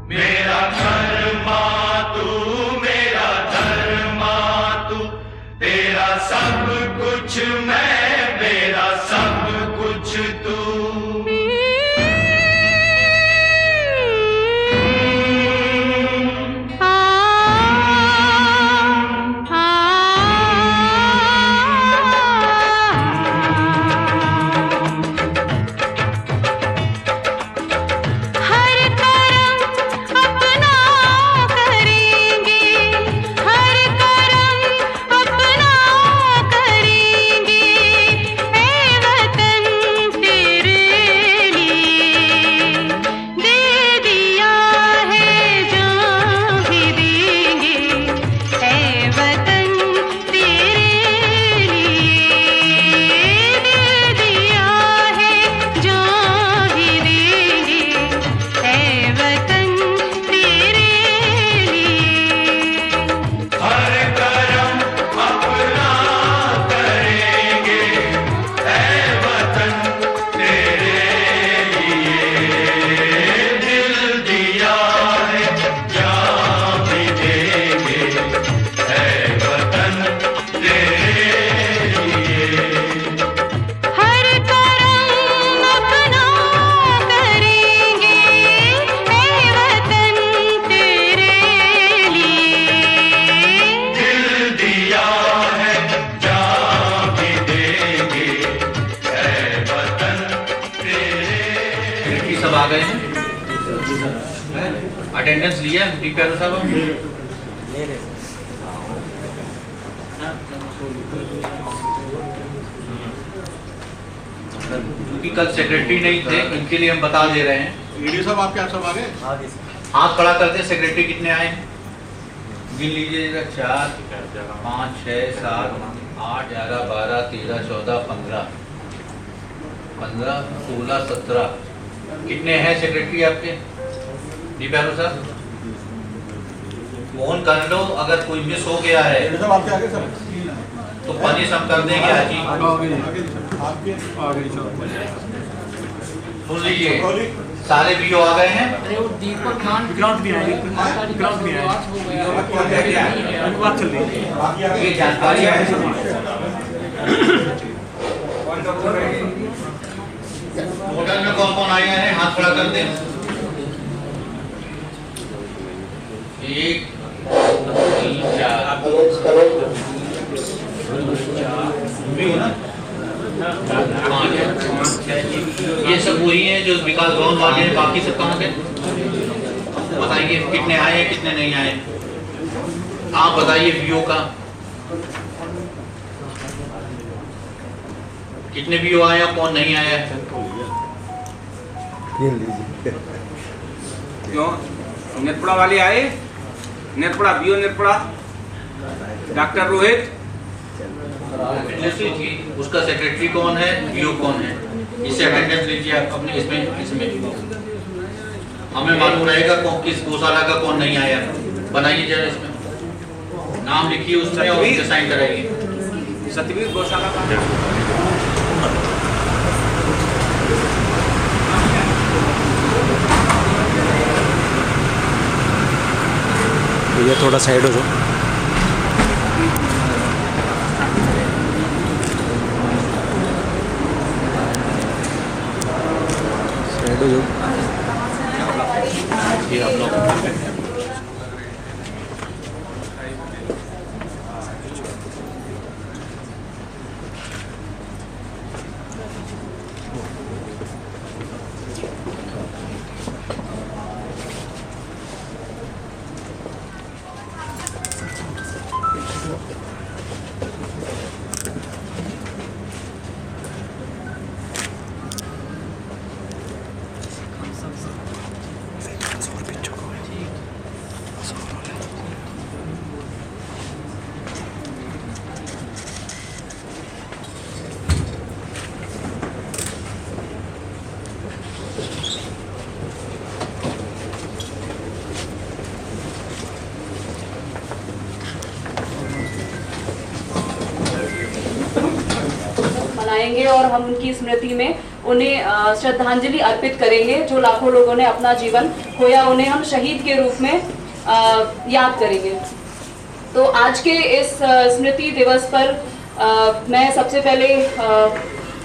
मेरा कर्मा तू, मेरा धर्मा तू, तेरा सब कुछ मैं, मेरा सब कुछ तू। सब आ गए हैं, अटेंडेंस लिया प्यारो साहब? क्योंकि कल सेक्रेटरी नहीं थे, इनके लिए हम बता दे रहे हैं। वीडियो साहब आपके आप सब आ गए? हाथ खड़ा करते हैं। सेक्रेटरी कितने आए गिन लीजिएगा। 4 5 6 7 8 11 12 13 14 15 16 17 कितने हैं सेक्रेटरी आपके? जी प्यारो साहब फोन कर लो, अगर कोई मिस हो गया है तो पनिश हम कर देंगे। सुन लीजिए, सारे वीडियो आ गए हैं। ये जानकारी होटल में कौन कौन आए हैं, हाथ खड़ा कर दें। 1 2 3 4 ये सब वही हैं जो विकास भवन वाले हैं। बाकी सब कहाँ थे बताइए, कितने आए हैं कितने नहीं आए? आप बताइए वीओ का कितने वीओ आए हैं, कौन नहीं आया? क्यों नेत्रपड़ा वाले आए? नेत्रपड़ा बीओ, नेत्रपड़ा डॉक्टर रोहित, उसका सेक्रेटरी कौन है, बीओ कौन है, इससे अटेंडेंस लीजिए आप अपने इसमें हमें मालूम रहेगा कौन किस गौशाला का कौन नहीं आया। बनाइए जरा, इसमें नाम लिखिए उसमें और उसके साइन कराइए। सतवीर गौशाला का ये थोड़ा साइड हो जाओ। साइड हो जाओ। हम लोग मनाएंगे और हम उनकी स्मृति में उन्हें श्रद्धांजलि अर्पित करेंगे। जो लाखों लोगों ने अपना जीवन खोया, उन्हें हम शहीद के रूप में याद करेंगे। तो आज के इस स्मृति दिवस पर मैं सबसे पहले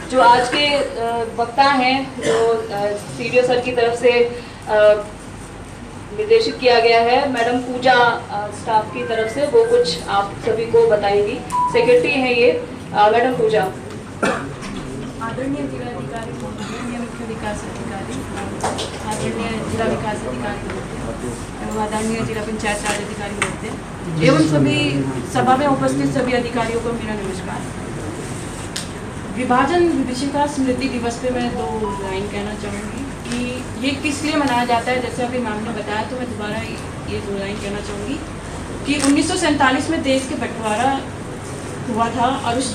जो आज के वक्ता हैं, जो सीडीओ सर की तरफ से निर्देशित किया गया है, मैडम पूजा स्टाफ की तरफ से, वो कुछ आप सभी को बताएंगी। सेक्रेटरी हैं ये मैडम पूजा। आदरणीय जिलाधिकारी महोदय, मुख्य विकास अधिकारी, आदरणीय जिला विकास अधिकारी एवं आदरणीय जिला पंचायत राज अधिकारी महोदय एवं सभी सभा में उपस्थित सभी अधिकारियों को मेरा नमस्कार। विभाजन विभीषिका स्मृति दिवस पे मैं 2 लाइन कहना चाहूँगी कि ये किस लिए मनाया जाता है। जैसे अभी मैम ने बताया, तो मैं दोबारा ये 2 लाइन कहना चाहूँगी कि 1947 में देश के बंटवारा हुआ था, और उस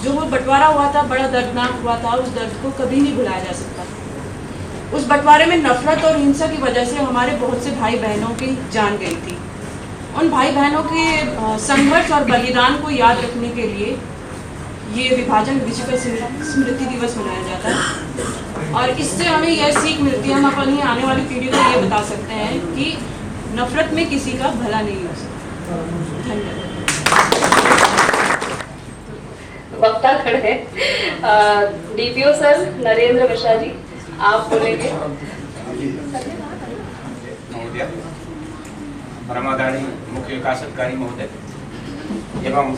जो वो बंटवारा हुआ था बड़ा दर्दनाक हुआ था। उस दर्द को कभी नहीं भुलाया जा सकता। उस बंटवारे में नफरत और हिंसा की वजह से हमारे बहुत से भाई बहनों की जान गई थी। उन भाई बहनों के संघर्ष और बलिदान को याद रखने के लिए ये विभाजन विभीषिका स्मृति दिवस मनाया जाता है, और इससे हमें यह सीख मिलती है, हम अपनी आने वाली पीढ़ी को ये बता सकते हैं कि नफरत में किसी का भला नहीं हो सकता। धन्यवाद। वक्ता खड़े हैं डीपीओ सर नरेंद्र मिश्रा जी, आप बोलेंगे। महोदय, परमादानी मुख्य विकास अधिकारी महोदय एवं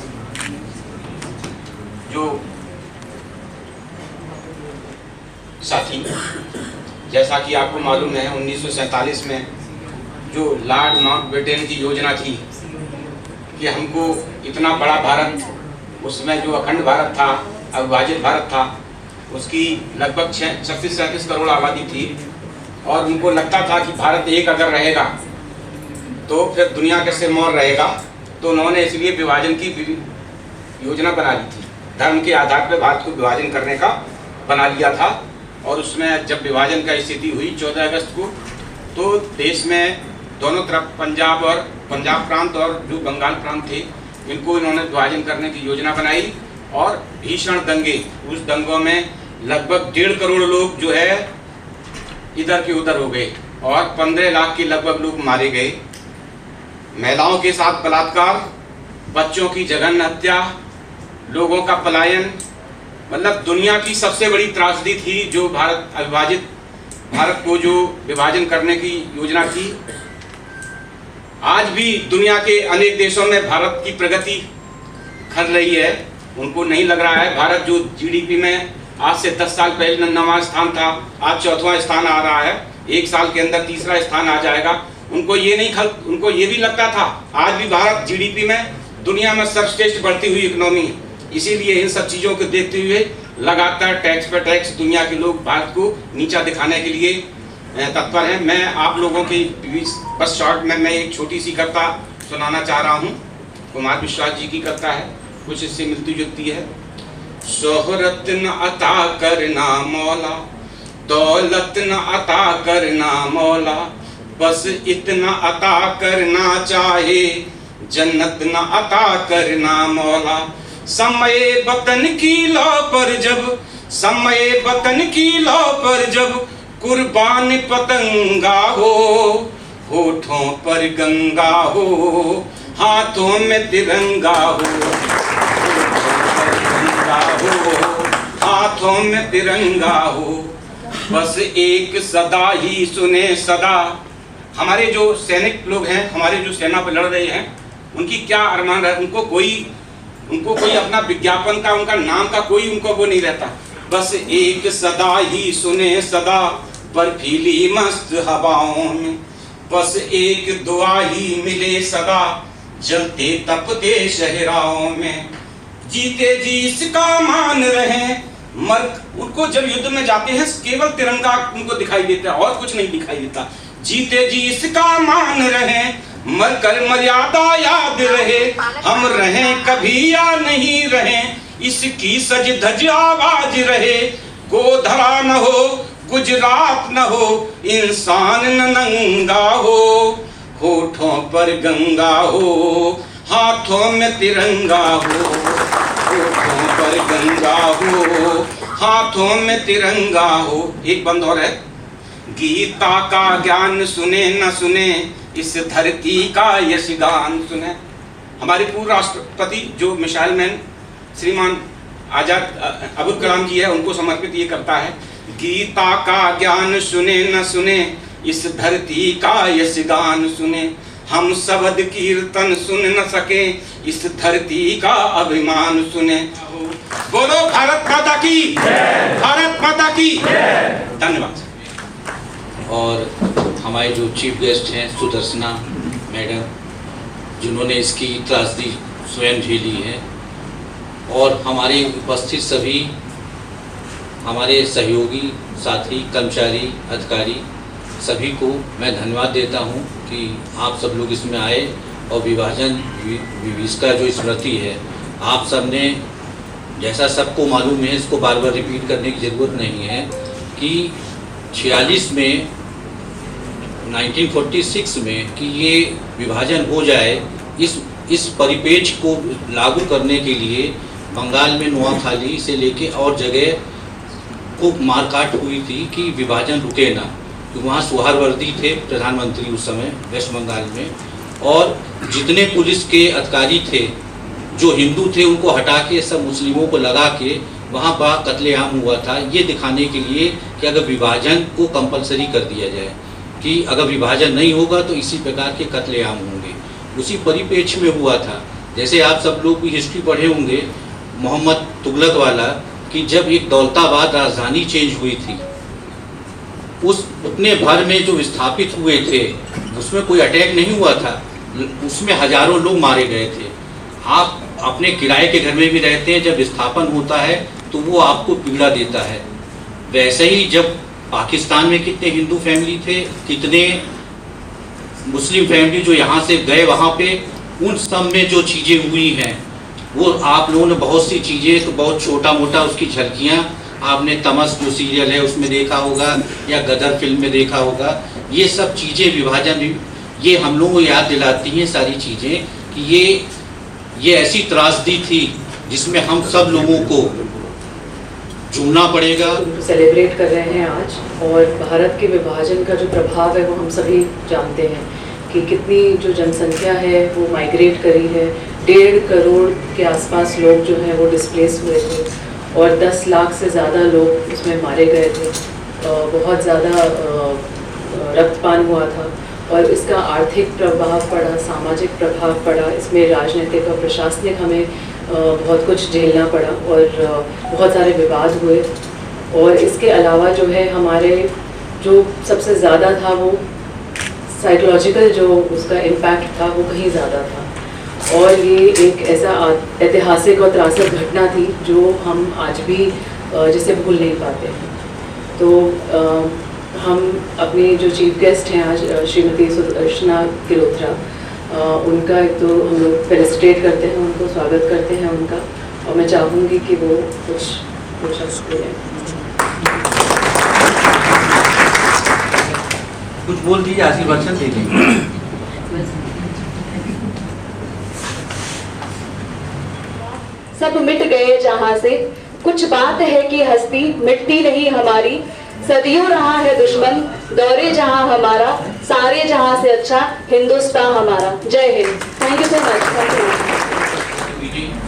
जो साथी, जैसा कि आपको मालूम है 1947 में जो लॉर्ड माउंटबेटन की योजना थी कि हमको इतना बड़ा भारत, उसमें जो अखंड भारत था, अविभाजित भारत था, उसकी लगभग 36-37 करोड़ आबादी थी, और उनको लगता था कि भारत एक अगर रहेगा तो फिर दुनिया कैसे मौर रहेगा। तो उन्होंने इसलिए विभाजन की योजना बना ली थी, धर्म के आधार पर भारत को विभाजन करने का बना लिया था। और उसमें जब विभाजन का स्थिति हुई 14 अगस्त को, तो देश में दोनों तरफ पंजाब प्रांत और जो बंगाल प्रांत थे, इनको इन्होंने विभाजन करने की योजना बनाई, और भीषण दंगे, उस दंगों में लगभग 1.5 करोड़ लोग जो है इधर के उधर हो गए, और 15 लाख के लगभग लोग मारे गए। महिलाओं के साथ बलात्कार, बच्चों की जघन्य हत्या, लोगों का पलायन, मतलब दुनिया की सबसे बड़ी त्रासदी थी जो अविभाजित भारत को जो विभाजन करने की योजना थी। आज भी दुनिया के अनेक देशों में भारत की प्रगति कर रही है। उनको नहीं लग रहा है भारत जो जीडीपी में आज से 10 साल पहले 9वां स्थान था, आज 4वां स्थान आ रहा है, 1 साल के अंदर 3रा स्थान आ जाएगा। उनको ये भी लगता था आज भी भारत जीडीपी में दुनिया में सर्वश्रेष्ठ बढ़ती हुई इकोनॉमी है। इसीलिए इन सब चीज़ों को देखते हुए लगातार टैक्स पर टैक्स दुनिया के लोग भारत को नीचा दिखाने के लिए तत्पर हैं। मैं आप लोगों की बस शॉर्ट में मैं एक छोटी सी कविता सुनाना चाह रहा हूँ। कुमार विश्वास जी की कविता है, कुछ इससे मिलती जुलती है। शोहरत न अता करना मौला, दौलत न अता करना मौला, बस इतना अता करना चाहे, जन्नत न अता करना मौला। समय वतन की लौ पर जब, समय वतन की लौ पर जब कुर्बान पतंगा हो, होठों पर गंगा हो, हाथों में तिरंगा हो, हाथों में तिरंगा हो, बस एक सदा ही सुने सदा। हमारे जो सैनिक लोग हैं, हमारे जो सेना पर लड़ रहे हैं, उनकी क्या अरमान है, उनको कोई अपना विज्ञापन का, उनका नाम का कोई उनको वो नहीं रहता। बस एक सदा ही सुने सदा बर्फीली मस्त हवाओं में, बस एक दुआ ही मिले सदा जलते तपते शहराओं में। जीते जी इसका मान रहे मर, उनको जब युद्ध में जाते हैं केवल तिरंगा उनको दिखाई देता है और कुछ नहीं दिखाई देता। जीते जी इसका मान रहे, मर कर मर्यादा याद रहे, हम रहें कभी या नहीं रहें, इसकी सज धज आवाज रहे। गोधरा न हो, गुजरात न हो, इंसान न नंगा हो, होठों पर गंगा हो, हाथों में तिरंगा हो, होठों पर गंगा हो, हाथों में तिरंगा हो। एक बंद और है, गीता का ज्ञान सुने न सुने, इस धरती का यश गान सुने। हमारे पूर्व राष्ट्रपति जो मिसाइल मैन श्रीमान आजाद अबुल कलाम जी है, उनको समर्पित ये करता है, गीता का ज्ञान सुने न सुने, इस धरती का यश गान सुने। हम शब्द कीर्तन सुन न सके, इस धरती का अभिमान सुने। बोलो भारत माता की, भारत माता की। धन्यवाद। और हमारे जो चीफ गेस्ट हैं सुदर्शना मैडम, जिन्होंने इसकी त्रासदी स्वयं झेली है, और हमारे उपस्थित सभी हमारे सहयोगी साथी, कर्मचारी, अधिकारी, सभी को मैं धन्यवाद देता हूं कि आप सब लोग इसमें आए और विभाजन विभीषिका जो स्मृति है, आप सब ने, जैसा सबको मालूम है, इसको बार बार रिपीट करने की ज़रूरत नहीं है कि 46 में 1946 में कि ये विभाजन हो जाए, इस परिपेक्ष को लागू करने के लिए बंगाल में नोआखाली से लेके और जगह खूब मारकाट हुई थी कि विभाजन रुके ना। तो वहाँ सुहारवर्दी थे प्रधानमंत्री उस समय वेस्ट बंगाल में, और जितने पुलिस के अधिकारी थे जो हिंदू थे उनको हटा के सब मुस्लिमों को लगा के वहाँ पर कत्लेआम हुआ था, ये दिखाने के लिए कि अगर विभाजन को कंपलसरी कर दिया जाए, कि अगर विभाजन नहीं होगा तो इसी प्रकार के कत्लेआम होंगे। उसी परिप्रेक्ष्य में हुआ था। जैसे आप सब लोग भी हिस्ट्री पढ़े होंगे मोहम्मद तुगलक वाला, कि जब एक दौलताबाद राजधानी चेंज हुई थी, उस उतने भर में जो विस्थापित हुए थे उसमें कोई अटैक नहीं हुआ था, उसमें हजारों लोग मारे गए थे। आप अपने किराए के घर में भी रहते हैं, जब विस्थापन होता है तो वो आपको पीड़ा देता है। वैसे ही जब पाकिस्तान में कितने हिंदू फैमिली थे, कितने मुस्लिम फैमिली जो यहाँ से गए वहाँ पे, उन सब में जो चीज़ें हुई हैं वो आप लोगों ने बहुत सी चीज़ें तो बहुत छोटा मोटा उसकी झलकियाँ आपने तमस जो सीरियल है उसमें देखा होगा या गदर फिल्म में देखा होगा। ये सब चीज़ें विभाजन ये हम लोगों को याद दिलाती हैं सारी चीज़ें कि ये ऐसी त्रासदी थी जिसमें हम सब लोगों को चुनना पड़ेगा। सेलिब्रेट कर रहे हैं आज, और भारत के विभाजन का जो प्रभाव है वो हम सभी जानते हैं कि कितनी जो जनसंख्या है वो माइग्रेट करी है। 1.5 करोड़ के आसपास लोग जो हैं वो डिस्प्लेस हुए थे, और 10 लाख से ज़्यादा लोग उसमें मारे गए थे। बहुत ज़्यादा रक्तपान हुआ था, और इसका आर्थिक प्रभाव पड़ा, सामाजिक प्रभाव पड़ा, इसमें राजनीतिक और प्रशासनिक हमें बहुत कुछ झेलना पड़ा, और बहुत सारे विवाद हुए। और इसके अलावा जो है हमारे जो सबसे ज़्यादा था वो साइकोलॉजिकल जो उसका इम्पैक्ट था वो कहीं ज़्यादा था। और ये एक ऐसा ऐतिहासिक और त्रासक घटना थी जो हम आज भी जिसे भूल नहीं पाते हैं। तो हम अपने जो चीफ गेस्ट हैं आज श्रीमती सुदर्शना गिलोत्रा, उनका एक तो हम लोग फेलिसिटेट करते हैं, उनको स्वागत करते हैं उनका, और मैं चाहूँगी कि वो कुछ बोलें। कुछ बोल दीजिए, आशीर्वचन दे दीजिए। सब मिट गए जहां से, कुछ बात है कि हस्ती मिटती नहीं हमारी। सदियों रहा है दुश्मन दौरे जहां हमारा, सारे जहां से अच्छा हिंदुस्तान हमारा। जय Hind. Thank you so much.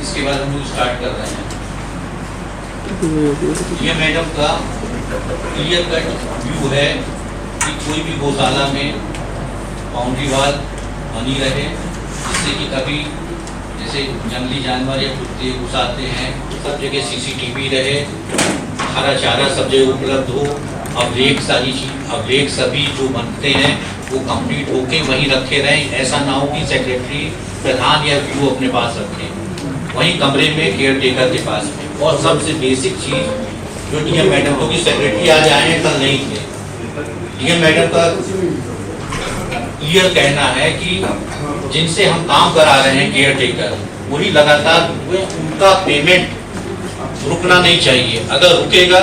इसके बाद हम लोग स्टार्ट कर रहे हैं। ये मैडम का क्लियर कट व्यू है कि कोई भी गौशाला में बाउंड्री वाल बनी रहे, जिससे कि कभी जैसे जंगली जानवर या कुत्ते घुस आते हैं, सब जगह CCTV रहे, हरा चारा सब जगह उपलब्ध हो, अवलेख सारी चीज अवलेख सभी जो बनते हैं वो कंप्लीट होके वहीं रखे रहें। ऐसा ना हो कि सेक्रेटरी प्रधान या व्यू अपने पास रखे, वहीं कमरे में केयर टेकर के पास में। और सबसे बेसिक चीज जो DM मैडम को, कि सेक्रेटरी आज आए हैं कल नहीं थे, DM मैडम का क्लियर कहना है कि जिनसे हम काम करा रहे हैं केयर टेकर, वही लगातार उनका पेमेंट रुकना नहीं चाहिए। अगर रुकेगा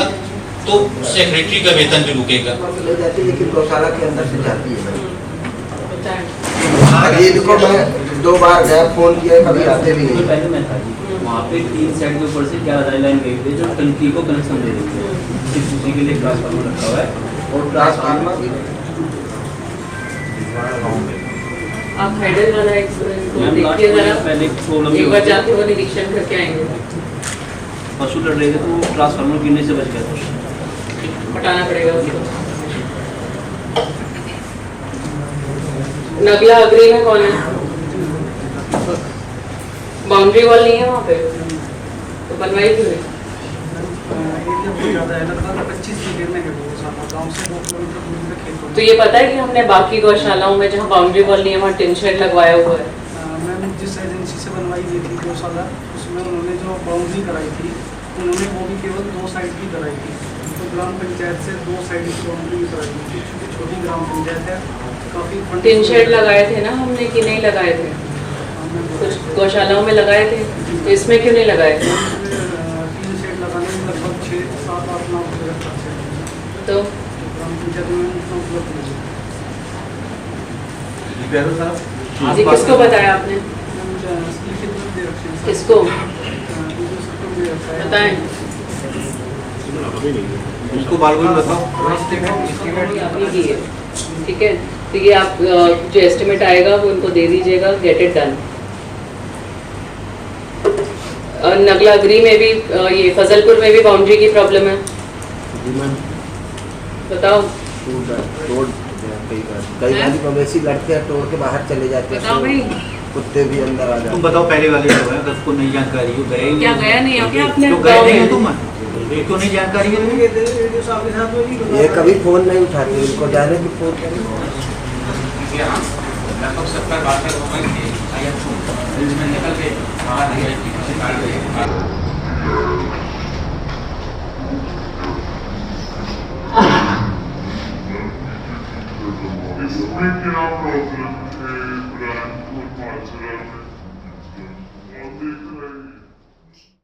तो सेक्रेटरी का वेतन भी रुकेगा। लेकिन गौशाला के अंदर से जाती है। बताएं। ये देखो मैं 2 बार गया, फोन किया, कभी आते भी तो नहीं। पहले मैं था जी, वहाँ पे 3 साइड के ऊपर से 11 लाइन गई थी जो टंकी को कनेक्शन दे देती है, सिर्फ उसी के लिए ट्रांसफार्मर रखा हुआ है। और ट्रांसफार्मर भी आप हैडल वाला एक मैम देखिए जरा, पहले प्रॉब्लम एक बार जाके वो निरीक्षण करके आएंगे। पशु लड़ रहे थे तो वो ट्रांसफार्मर गिरने से बच गया था। हटाना पड़ेगा उसको। नगला अग्री में कौन है? बाउंड्री वॉल नहीं है वहाँ पे, तो बनवाई क्यों नहीं? तो ये पता है कि हमने बाकी गौशालाओं में जहाँ बाउंड्री वॉल नहीं है वहाँ टिन शेड लगवाया हुआ है। मैम जिस एजेंसी से बनवाई गई थी गौशाला, उसमें उन्होंने जो बाउंड्री कराई थी उन्होंने वो भी केवल 2 साइड की कराई थी। तो ग्राम पंचायत से 2 साइड की बाउंड्री कराई थी, क्योंकि छोटी ग्राम पंचायत है, काफ़ी टिन शेड लगाए थे ना हमने कि नहीं लगाए थे? कुछ गौशालाओं में लगाए थे, तो इसमें क्यों नहीं लगाए थे? 3 शेड लगाने में लगभग 6, 7, 8 लाख रुपये का खर्च है। तो ग्राम पंचायत में उतना उपलब्ध नहीं है। ये किसको बताया आपने? किसको बताएं? उसको बालगुल बताओ। अभी की है, ठीक है। तो ये आप जो एस्टिमेट आएगा वो उनको दे दीजिएगा, get it done. Nagla agree में भी ये फजलपुर में भी बाउंड्री की प्रॉब्लम है, बताओ। कई बार मवेशी लड़ते हैं, तोड़ के बाहर चले जाते बताओ भाई। कुत्ते भी अंदर आ जाते तुम बताओ पहले वाले जो है, अगर उसको नहीं जानकारी हो, गए ही क्या गया नहीं हो क्या अपने तो गए गाँव नहीं हो में? तुम, एक तो नहीं जानकारी है। ये कभी फोन नहीं उठाते, उनको जाने की फोन करें। लगभग 70-72 हो गए थे, इसमें निकल के बाहर नहीं आए। It's breaking up problem, brand, good material.